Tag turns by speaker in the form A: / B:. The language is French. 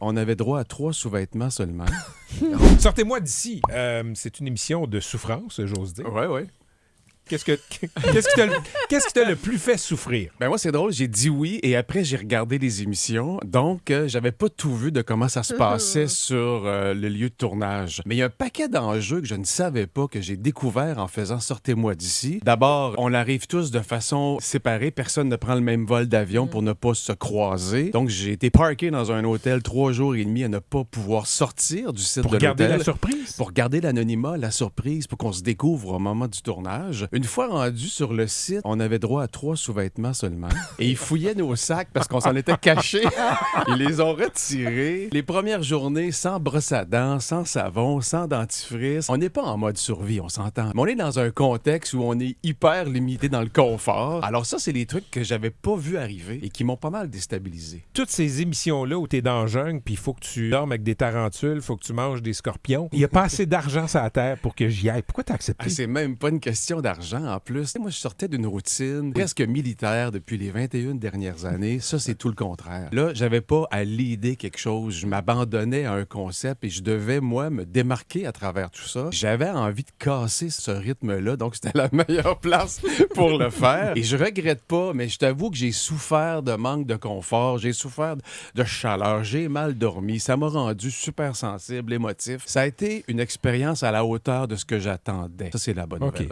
A: on avait droit à 3 sous-vêtements seulement.
B: Sortez-moi d'ici. C'est une émission de souffrance, j'ose dire.
A: Ouais.
B: Qu'est-ce qui t'a le plus fait souffrir?
A: Ben moi, c'est drôle, j'ai dit oui et après, j'ai regardé les émissions. Donc, j'avais pas tout vu de comment ça se passait sur le lieu de tournage. Mais il y a un paquet d'enjeux que je ne savais pas, que j'ai découvert en faisant Sortez-moi d'ici. D'abord, on arrive tous de façon séparée. Personne ne prend le même vol d'avion pour ne pas se croiser. Donc, j'ai été parké dans un hôtel 3 jours et demi à ne pas pouvoir sortir du site de l'hôtel.
B: Pour garder la surprise?
A: Pour garder l'anonymat, la surprise, pour qu'on se découvre au moment du tournage. Une fois rendu sur le site, on avait droit à 3 sous-vêtements seulement. Et ils fouillaient nos sacs parce qu'on s'en était cachés. Ils les ont retirés. Les premières journées, sans brosse à dents, sans savon, sans dentifrice. On n'est pas en mode survie, on s'entend. Mais on est dans un contexte où on est hyper limité dans le confort. Alors ça, c'est des trucs que j'avais pas vu arriver et qui m'ont pas mal déstabilisé.
B: Toutes ces émissions-là où t'es dans la jungle, puis il faut que tu dormes avec des tarentules, il faut que tu manges des scorpions. Il n'y a pas assez d'argent sur la terre pour que j'y aille. Pourquoi t'as accepté?
A: C'est même pas une question d'argent en plus. Moi, je sortais d'une routine presque militaire depuis les 21 dernières années. Ça, c'est tout le contraire. Là, j'avais pas à leader quelque chose. Je m'abandonnais à un concept et je devais, moi, me démarquer à travers tout ça. J'avais envie de casser ce rythme-là, donc c'était la meilleure place pour le faire. Et je regrette pas, mais je t'avoue que j'ai souffert de manque de confort, j'ai souffert de chaleur, j'ai mal dormi. Ça m'a rendu super sensible, émotif. Ça a été une expérience à la hauteur de ce que j'attendais. Ça, c'est la bonne nouvelle.